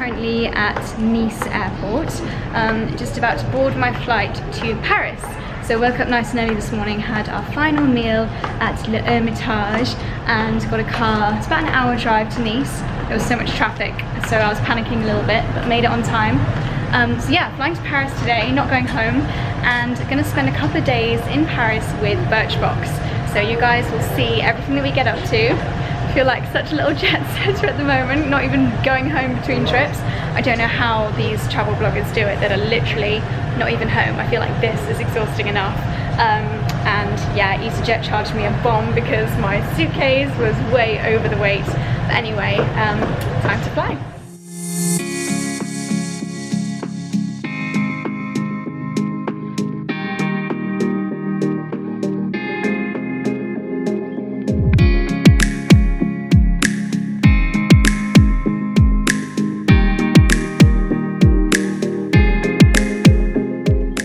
currently at Nice airport, just about to board my flight to Paris. So woke up nice and early this morning, had our final meal at Le Hermitage and got a car. It's about an hour drive to Nice. There was so much traffic, so I was panicking a little bit, but made it on time. So yeah, flying to Paris today, not going home, and gonna spend a couple of days in Paris with Birchbox. So you guys will see everything that we get up to. I feel like such a little jet setter at the moment, not even going home between trips. I don't know how these travel bloggers do it that are literally not even home. I feel like this is exhausting enough. And yeah, EasyJet charged me a bomb because my suitcase was way over the weight. But anyway, time to fly.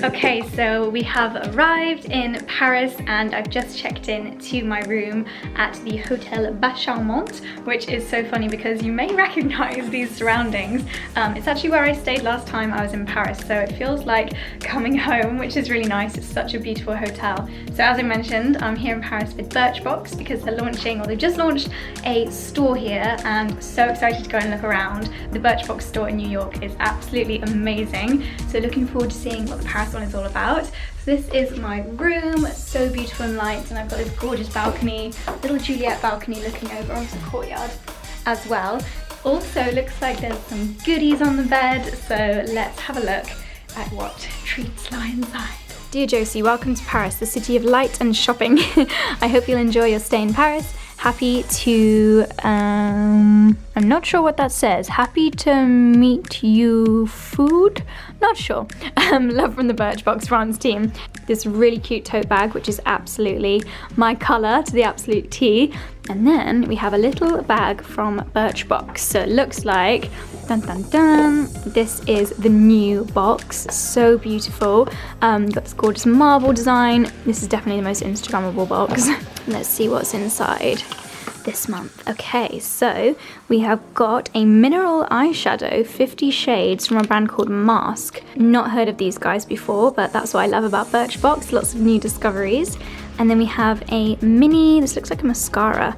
Okay, so we have arrived in Paris and I've just checked in to my room at the Hotel Bacharmont, which is so funny because you may recognize these surroundings. It's actually where I stayed last time I was in Paris, so it feels like coming home, which is really nice. It's such a beautiful hotel. So as I mentioned, I'm here in Paris with Birchbox because they're launching, or they've just launched a store here, and so excited to go and look around. The Birchbox store in New York is absolutely amazing. So looking forward to seeing what the Paris one is all about. So this is my room, so beautiful and light, and I've got this gorgeous balcony, little Juliet balcony looking over onto the courtyard as well. Also looks like there's some goodies on the bed, so let's have a look at what treats lie inside. Dear Josie, welcome to Paris, the city of light and shopping. I hope you'll enjoy your stay in Paris. Happy to, I'm not sure what that says. Happy to meet you food? Not sure. Love from the Birchbox France team. This really cute tote bag, which is absolutely my colour to the absolute T. And then we have a little bag from Birchbox. So it looks like, dun dun dun, this is the new box. So beautiful. Got this gorgeous marble design. This is definitely the most Instagrammable box. Let's see what's inside this month. Okay, so we have got a mineral eyeshadow, 50 shades, from a brand called Mask. Not heard of these guys before, but that's what I love about Birchbox, lots of new discoveries. And then we have a mini, this looks like a mascara,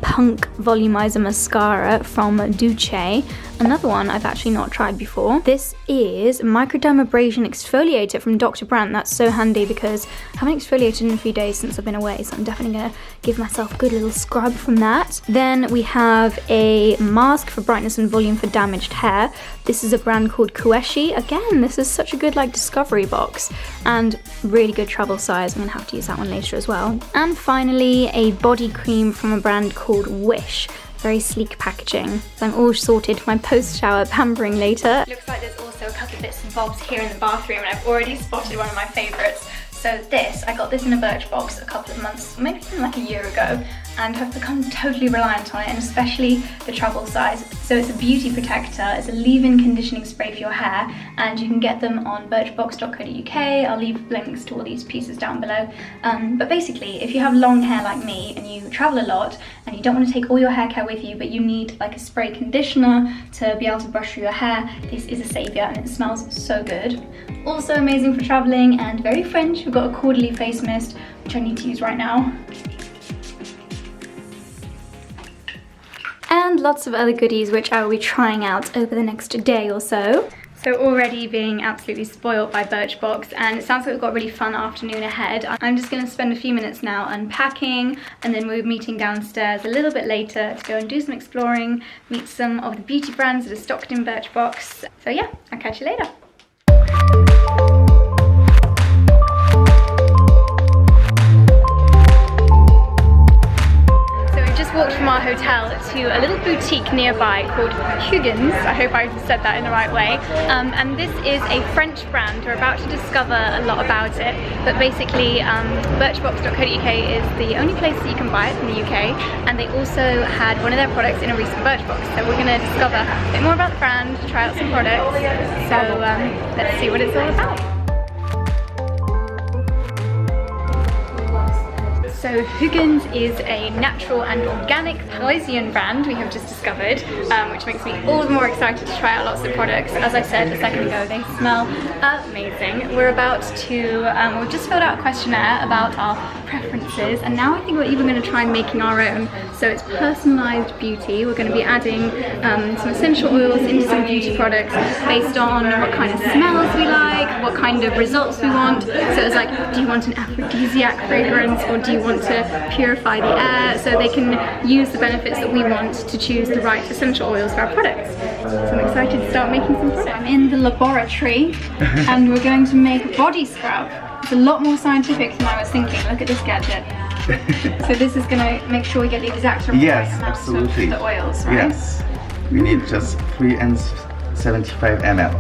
Punk Volumizer Mascara from Duce. Another one I've actually not tried before. This is Microdermabrasion Exfoliator from Dr. Brandt. That's so handy because I haven't exfoliated in a few days since I've been away, so I'm definitely gonna give myself a good little scrub from that. Then we have a mask for brightness and volume for damaged hair. This is a brand called Kueshi. Again, this is such a good like discovery box and really good travel size. I'm gonna have to use that one later as well. And finally, a body cream from a brand called Wish. Very sleek packaging. So I'm all sorted for my post-shower pampering later. Looks like there's also a couple of bits and bobs here in the bathroom, and I've already spotted one of my favorites. So this, I got this in a Birchbox a couple of months, maybe even like a year ago, and have become totally reliant on it, and especially the travel size. So it's a beauty protector, it's a leave-in conditioning spray for your hair, and you can get them on birchbox.co.uk. I'll leave links to all these pieces down below. But basically, if you have long hair like me and you travel a lot and you don't want to take all your hair care with you, but you need like a spray conditioner to be able to brush through your hair, this is a saviour and it smells so good. Also amazing for travelling and very French. We've got a quarterly face mist, which I need to use right now. And lots of other goodies which I will be trying out over the next day or so. So already being absolutely spoiled by Birchbox, and it sounds like we've got a really fun afternoon ahead. I'm just going to spend a few minutes now unpacking, and then we're meeting downstairs a little bit later to go and do some exploring, meet some of the beauty brands that are stocked in Birchbox. So yeah, I'll catch you later. Walked from our hotel to a little boutique nearby called Hugens. I hope I said that in the right way. And this is a French brand. We're about to discover a lot about it. But basically, birchbox.co.uk is the only place that you can buy it in the UK. And they also had one of their products in a recent Birchbox. So we're going to discover a bit more about the brand, try out some products. So let's see what it's all about. So Hugens is a natural and organic Parisian brand we have just discovered, which makes me all the more excited to try out lots of products. As I said a second ago, they smell amazing. We're about to, we've just filled out a questionnaire about our preferences, and now I think we're even going to try making our own. So it's personalized beauty. We're going to be adding some essential oils into some beauty products based on what kind of smells we like, what kind of results we want. So it's like, do you want an aphrodisiac fragrance, or do you want to purify the air? So they can use the benefits that we want to choose the right essential oils for our products. So I'm excited to start making some products. I'm in the laboratory and we're going to make a body scrub. It's a lot more scientific than I was thinking. Look at this gadget. So this is going to make sure we get the exact right amount absolutely. of the oils, right? Yes. We need just 375 ml.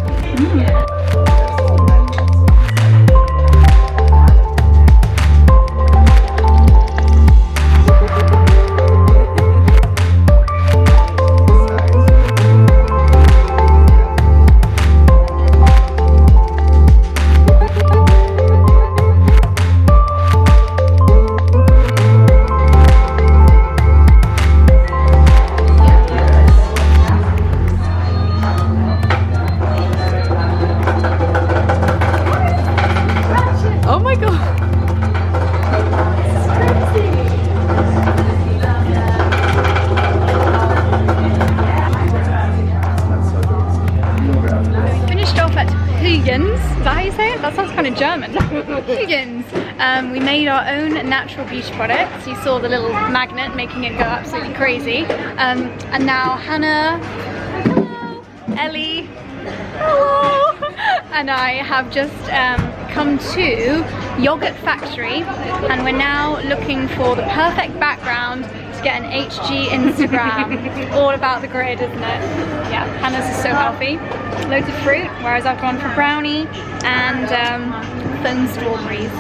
Is that how you say it? That sounds kind of German. Hugens. We made our own natural beauty products. You saw the little magnet making it go absolutely crazy. And now Hannah, hello, Ellie, hello, and I have just come to Yogurt Factory, and we're now looking for the perfect background to get an HG Instagram. All about the grid, isn't it? Yeah, Hannah's is so healthy. Loads of fruit, whereas I've gone for brownie and fun strawberries.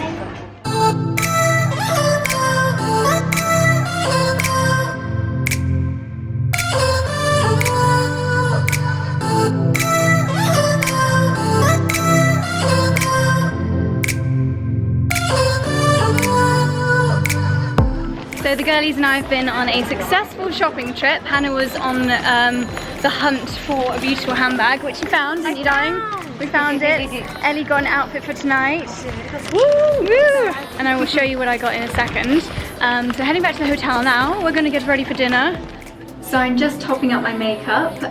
So the girlies and I have been on a successful shopping trip. Hannah was on the hunt for a beautiful handbag, which you found, didn't you, darling? We found it. Ellie got an outfit for tonight. Woo! Woo! And I will show you what I got in a second. So heading back to the hotel now. We're going to get ready for dinner. So I'm just topping up my makeup.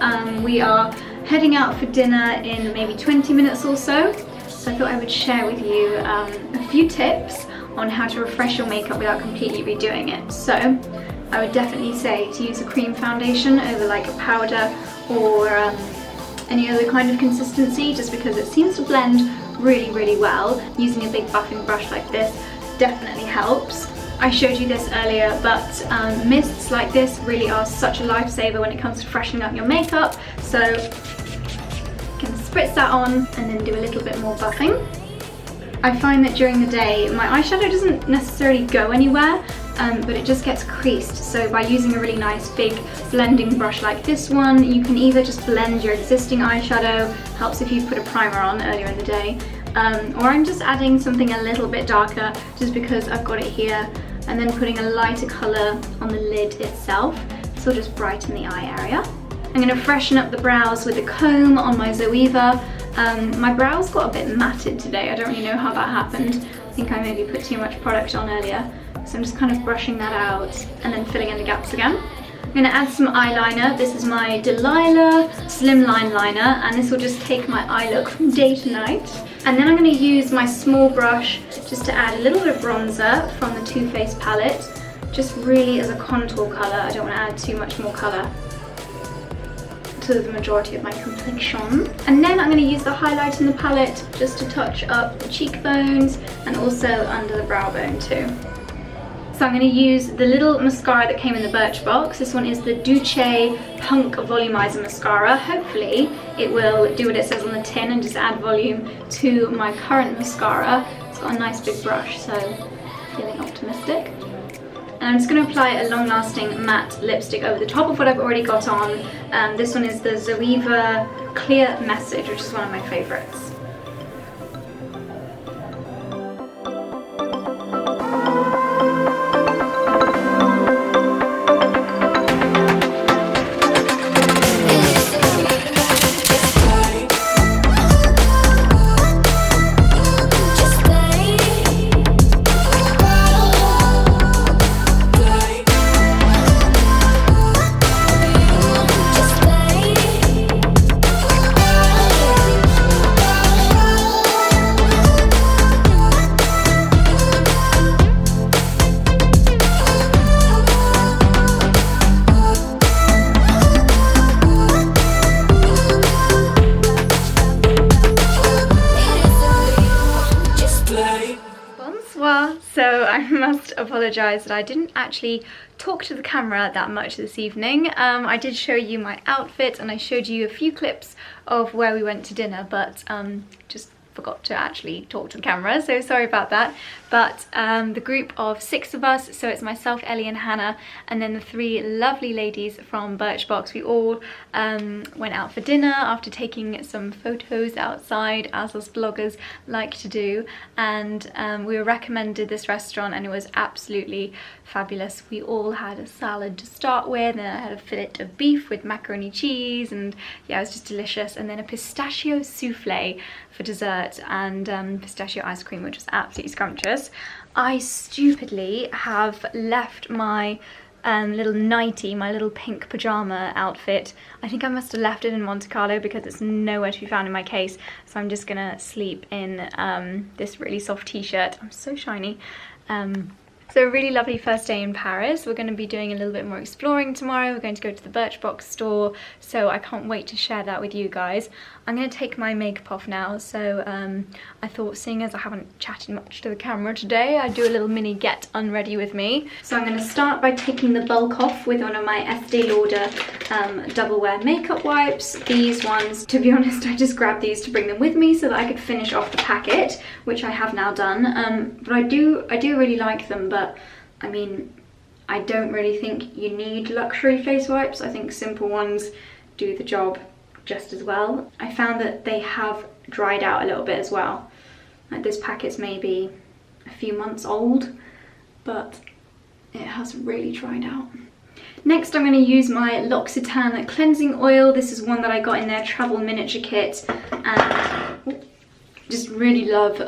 We are heading out for dinner in maybe 20 minutes or so. So I thought I would share with you a few tips on how to refresh your makeup without completely redoing it. So I would definitely say to use a cream foundation over like a powder or any other kind of consistency, just because it seems to blend really, really well. Using a big buffing brush like this definitely helps. I showed you this earlier, but mists like this really are such a lifesaver when it comes to freshening up your makeup. So you can spritz that on and then do a little bit more buffing. I find that during the day my eyeshadow doesn't necessarily go anywhere, but it just gets creased. So by using a really nice big blending brush like this one, you can either just blend your existing eyeshadow, helps if you put a primer on earlier in the day, or I'm just adding something a little bit darker just because I've got it here, and then putting a lighter colour on the lid itself, so just brighten the eye area. I'm going to freshen up the brows with a comb on my Zoeva. My brows got a bit matted today. I don't really know how that happened. I think I maybe put too much product on earlier. So I'm just kind of brushing that out and then filling in the gaps again. I'm going to add some eyeliner. This is my Delilah Slimline Liner, and this will just take my eye look from day to night. And then I'm going to use my small brush just to add a little bit of bronzer from the Too Faced palette, just really as a contour colour. I don't want to add too much more colour to the majority of my complexion. And then I'm going to use the highlight in the palette just to touch up the cheekbones and also under the brow bone too. So I'm going to use the little mascara that came in the Birchbox. This one is the Duce Punk Volumizer Mascara. Hopefully it will do what it says on the tin and just add volume to my current mascara. It's got a nice big brush, so feeling optimistic. And I'm just going to apply a long-lasting matte lipstick over the top of what I've already got on. This one is the Zoeva Clear Message, which is one of my favourites. apologise that I didn't actually talk to the camera that much this evening. I did show you my outfit and I showed you a few clips of where we went to dinner, but just forgot to actually talk to the camera, so sorry about that. But the group of 6 of us, so it's myself, Ellie and Hannah, and then the 3 lovely ladies from Birchbox, we all went out for dinner after taking some photos outside, as us bloggers like to do, and we were recommended this restaurant and it was absolutely fabulous. We all had a salad to start with, and I had a fillet of beef with macaroni cheese, and yeah, it was just delicious, and then a pistachio souffle for dessert, and pistachio ice cream, which was absolutely scrumptious. I stupidly have left my little nightie, my little pink pajama outfit. I think I must have left it in Monte Carlo because it's nowhere to be found in my case, so I'm just gonna sleep in this really soft t-shirt. I'm so shiny. So a really lovely first day in Paris. We're going to be doing a little bit more exploring tomorrow. We're going to go to the Birchbox store, so I can't wait to share that with you guys. I'm going to take my makeup off now, so I thought, seeing as I haven't chatted much to the camera today, I'd do a little mini get unready with me. So I'm going to start by taking the bulk off with one of my Estee Lauder double wear makeup wipes. These ones, to be honest, I just grabbed these to bring them with me so that I could finish off the packet, which I have now done. But I do really like them, but I mean, I don't really think you need luxury face wipes. I think simple ones do the job just as well. I found that they have dried out a little bit as well. Like, this packet's maybe a few months old, but it has really dried out. Next, I'm going to use my L'Occitane cleansing oil. This is one that I got in their travel miniature kit, and just really love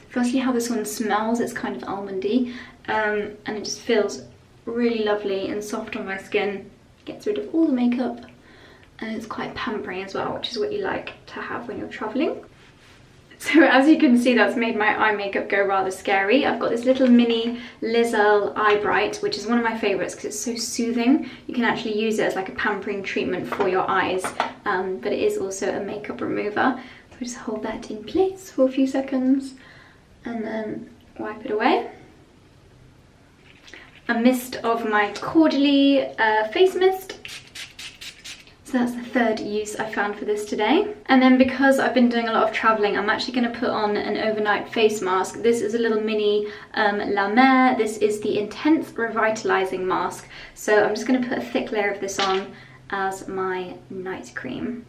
firstly how this one smells. It's kind of almondy, and it just feels really lovely and soft on my skin. Gets rid of all the makeup, and it's quite pampering as well, which is what you like to have when you're traveling. So as you can see, that's made my eye makeup go rather scary. I've got this little mini Liz Earle Eye Bright, which is one of my favourites because it's so soothing. You can actually use it as like a pampering treatment for your eyes, but it is also a makeup remover. So I just hold that in place for a few seconds and then wipe it away. A mist of my Cordially face mist. So that's the 3rd use I found for this today. And then, because I've been doing a lot of traveling, I'm actually going to put on an overnight face mask. This is a little mini La Mer. This is the Intense Revitalizing Mask. So I'm just going to put a thick layer of this on as my night cream.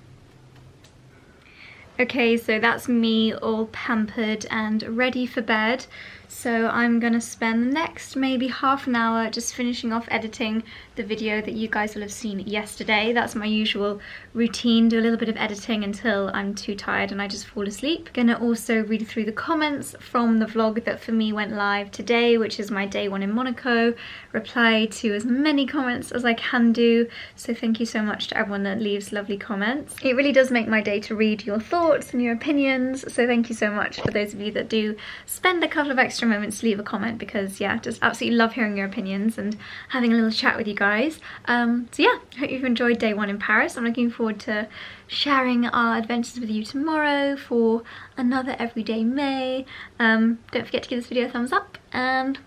Okay, so that's me all pampered and ready for bed. So I'm gonna spend the next maybe half an hour just finishing off editing the video that you guys will have seen yesterday. That's my usual routine, do a little bit of editing until I'm too tired and I just fall asleep. Gonna also read through the comments from the vlog that for me went live today, which is my day 1 in Monaco, reply to as many comments as I can do. So thank you so much to everyone that leaves lovely comments. It really does make my day to read your thoughts and your opinions, so thank you so much for those of you that do spend a couple of extra moments to leave a comment, because yeah, just absolutely love hearing your opinions and having a little chat with you guys. So yeah, I hope you've enjoyed day 1 in Paris. I'm looking forward to sharing our adventures with you tomorrow for another everyday May. Don't forget to give this video a thumbs up, and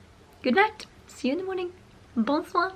good night. See you in the morning. Bonsoir.